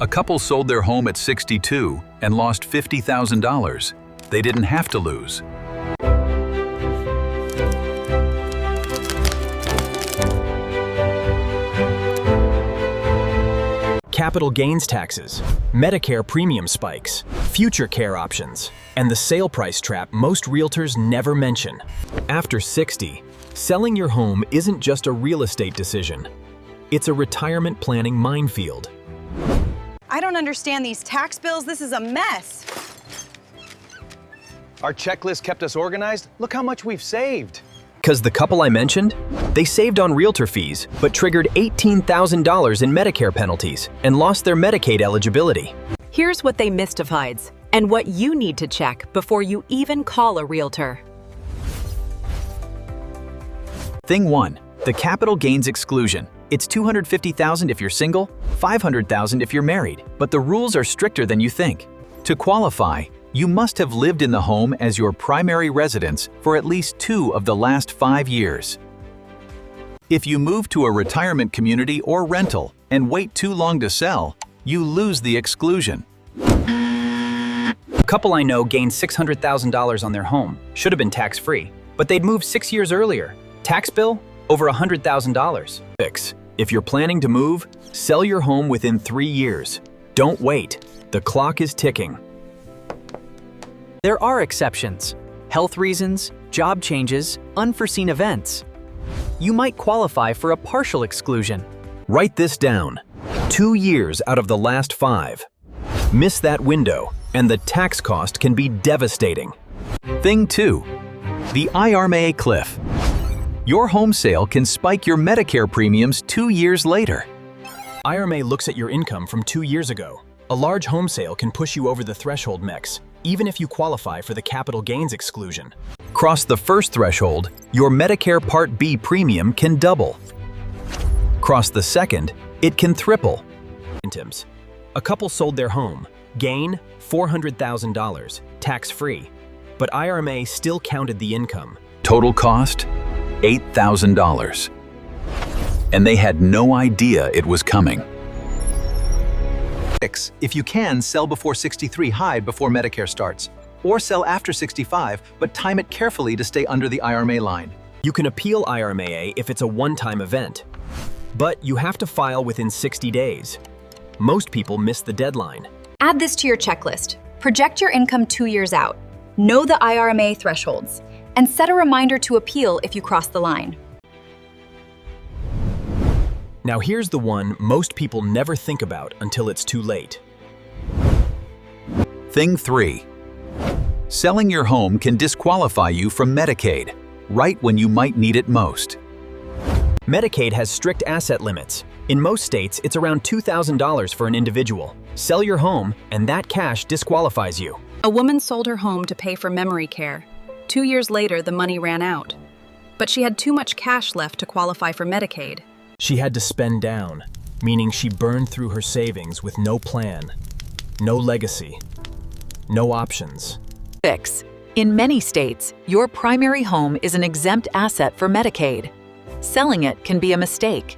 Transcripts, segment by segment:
A couple sold their home at 62 and lost $50,000. They didn't have to lose. Capital gains taxes, Medicare premium spikes, future care options, and the sale price trap most realtors never mention. After 60, selling your home isn't just a real estate decision. It's a retirement planning minefield. I don't understand these tax bills. This is a mess. Our checklist kept us organized. Look how much we've saved. Because the couple I mentioned, they saved on realtor fees, but triggered $18,000 in Medicare penalties and lost their Medicaid eligibility. Here's what they mystifies and what you need to check before you even call a realtor. Thing 1, the capital gains exclusion. It's $250,000 if you're single, $500,000 if you're married, but the rules are stricter than you think. To qualify, you must have lived in the home as your primary residence for at least 2 of the last 5 years. If you move to a retirement community or rental and wait too long to sell, you lose the exclusion. A couple I know gained $600,000 on their home. Should have been tax-free, but they'd moved 6 years earlier. Tax bill? Over $100,000. 6. If you're planning to move, sell your home within 3 years. Don't wait. The clock is ticking. There are exceptions: health reasons, job changes, unforeseen events. You might qualify for a partial exclusion. Write this down. 2 years out of the last 5. Miss that window, and the tax cost can be devastating. Thing 2, the IRMAA cliff. Your home sale can spike your Medicare premiums 2 years later. IRMAA looks at your income from 2 years ago. A large home sale can push you over the threshold mix, even if you qualify for the capital gains exclusion. Cross the first threshold, your Medicare Part B premium can double. Cross the second, it can triple. A couple sold their home, gain $400,000, tax-free, but IRMAA still counted the income. Total cost? $8,000. And they had no idea it was coming. 6. If you can, sell before 63, hide before Medicare starts. Or sell after 65, but time it carefully to stay under the IRMAA line. You can appeal IRMAA if it's a one-time event, but you have to file within 60 days. Most people miss the deadline. Add this to your checklist. Project your income 2 years out. Know the IRMAA thresholds, and set a reminder to appeal if you cross the line. Now here's the one most people never think about until it's too late. Thing 3. Selling your home can disqualify you from Medicaid, right when you might need it most. Medicaid has strict asset limits. In most states, it's around $2,000 for an individual. Sell your home, and that cash disqualifies you. A woman sold her home to pay for memory care. 2 years later, the money ran out. But she had too much cash left to qualify for Medicaid. She had to spend down, meaning she burned through her savings with no plan, no legacy, no options. 6. In many states, your primary home is an exempt asset for Medicaid. Selling it can be a mistake.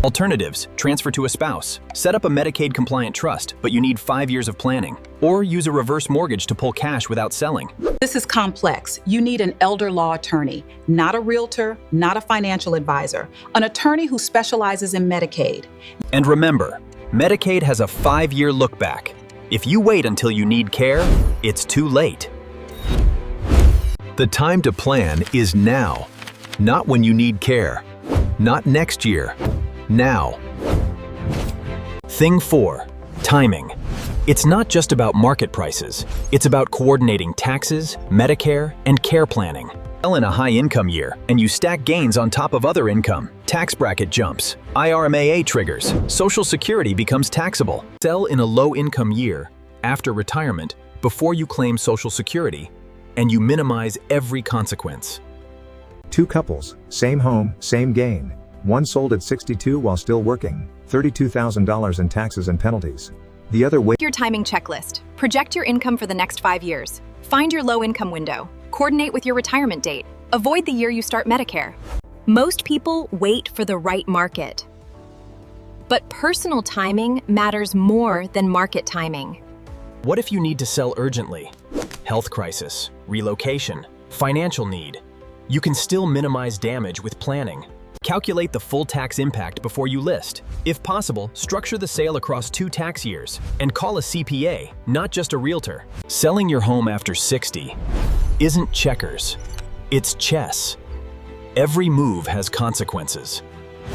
Alternatives: transfer to a spouse, set up a Medicaid-compliant trust, but you need 5 years of planning, or use a reverse mortgage to pull cash without selling. This is complex. You need an elder law attorney, not a realtor, not a financial advisor, an attorney who specializes in Medicaid. And remember, Medicaid has a 5-year look-back. If you wait until you need care, it's too late. The time to plan is now, not when you need care, not next year. Now. Thing 4, timing. It's not just about market prices. It's about coordinating taxes, Medicare, and care planning. Sell in a high-income year, and you stack gains on top of other income. Tax bracket jumps, IRMAA triggers, Social Security becomes taxable. Sell in a low-income year, after retirement, before you claim Social Security, and you minimize every consequence. 2 couples, same home, same gain. One sold at 62 while still working, $32,000 in taxes and penalties. The other Your timing checklist. Project your income for the next 5 years. Find your low-income window. Coordinate with your retirement date. Avoid the year you start Medicare. Most people wait for the right market. But personal timing matters more than market timing. What if you need to sell urgently? Health crisis, relocation, financial need. You can still minimize damage with planning. Calculate the full tax impact before you list. If possible, structure the sale across 2 tax years and call a CPA, not just a realtor. Selling your home after 60 isn't checkers, it's chess. Every move has consequences.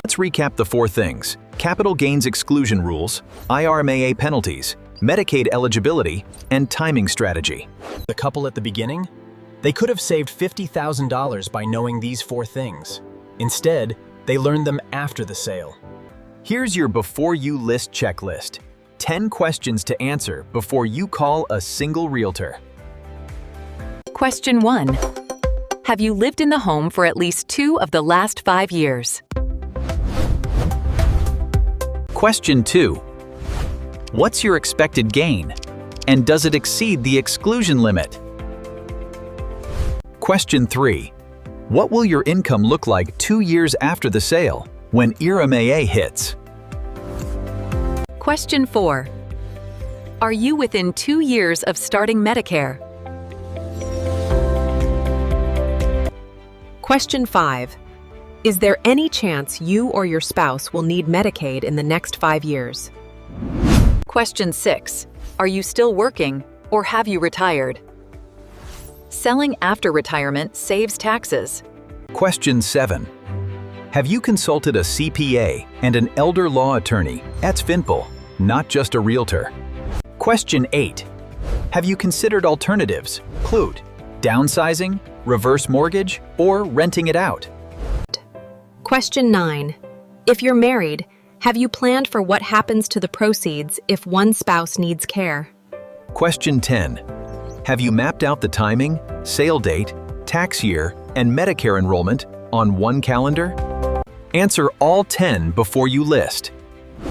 Let's recap the 4 things: capital gains exclusion rules, IRMAA penalties, Medicaid eligibility, and timing strategy. The couple at the beginning? They could have saved $50,000 by knowing these 4 things. Instead, they learned them after the sale. Here's your before you list checklist. 10 questions to answer before you call a single realtor. Question 1. Have you lived in the home for at least 2 of the last 5 years? Question 2. What's your expected gain? And does it exceed the exclusion limit? Question 3. What will your income look like 2 years after the sale, when IRMAA hits? Question 4. Are you within 2 years of starting Medicare? Question 5. Is there any chance you or your spouse will need Medicaid in the next 5 years? Question 6. Are you still working or have you retired? Selling after retirement saves taxes. Question 7. Have you consulted a CPA and an elder law attorney? That's FINPL, not just a realtor. Question 8. Have you considered alternatives? Include downsizing, reverse mortgage, or renting it out? Question 9. If you're married, have you planned for what happens to the proceeds if one spouse needs care? Question 10. Have you mapped out the timing, sale date, tax year, and Medicare enrollment on one calendar? Answer all 10 before you list.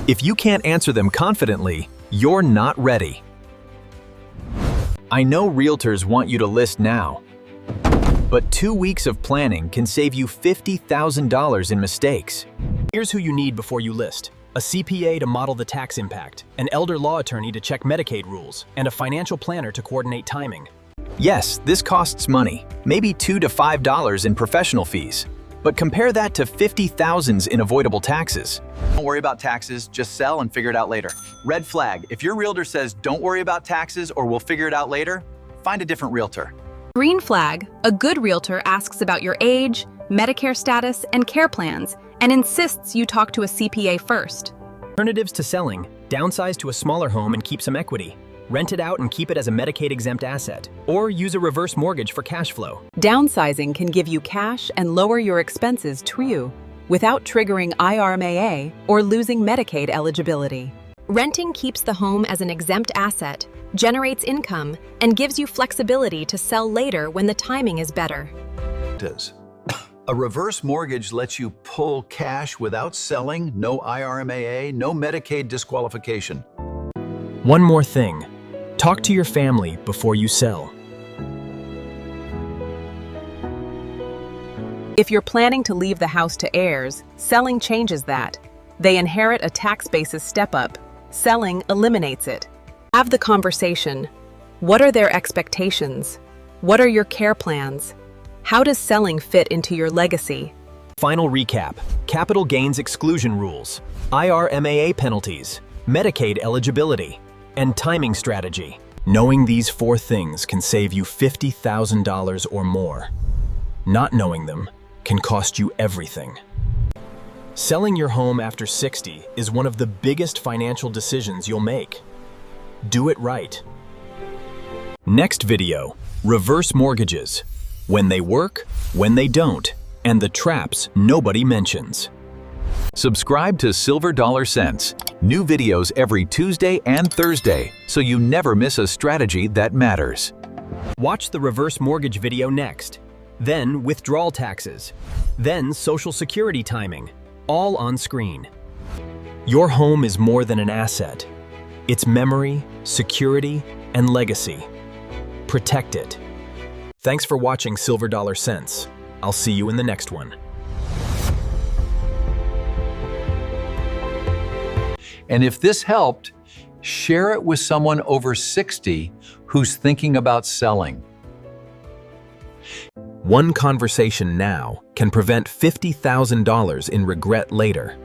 If you can't answer them confidently, you're not ready. I know realtors want you to list now, but 2 weeks of planning can save you $50,000 in mistakes. Here's who you need before you list: a CPA to model the tax impact, an elder law attorney to check Medicaid rules, and a financial planner to coordinate timing. Yes, this costs money, maybe $2 to $5 in professional fees. But compare that to $50,000 in avoidable taxes. Don't worry about taxes, just sell and figure it out later. Red flag: if your realtor says don't worry about taxes or we'll figure it out later, find a different realtor. Green flag: a good realtor asks about your age, Medicare status, and care plans, and insists you talk to a CPA first. Alternatives to selling: downsize to a smaller home and keep some equity, rent it out and keep it as a Medicaid-exempt asset, or use a reverse mortgage for cash flow. Downsizing can give you cash and lower your expenses too, without triggering IRMAA or losing Medicaid eligibility. Renting keeps the home as an exempt asset, generates income, and gives you flexibility to sell later when the timing is better. A reverse mortgage lets you pull cash without selling, no IRMAA, no Medicaid disqualification. One more thing: talk to your family before you sell. If you're planning to leave the house to heirs, selling changes that. They inherit a tax basis step-up. Selling eliminates it. Have the conversation. What are their expectations? What are your care plans? How does selling fit into your legacy? Final recap: capital gains exclusion rules, IRMAA penalties, Medicaid eligibility, and timing strategy. Knowing these 4 things can save you $50,000 or more. Not knowing them can cost you everything. Selling your home after 60 is one of the biggest financial decisions you'll make. Do it right. Next video: reverse mortgages. When they work, when they don't, and the traps nobody mentions. Subscribe to Silver Dollar Cents. New videos every Tuesday and Thursday, so you never miss a strategy that matters. Watch the reverse mortgage video next, then withdrawal taxes, then Social Security timing, all on screen. Your home is more than an asset. It's memory, security, and legacy. Protect it. Thanks for watching Silver Dollar Cents. I'll see you in the next one. And if this helped, share it with someone over 60 who's thinking about selling. One conversation now can prevent $50,000 in regret later.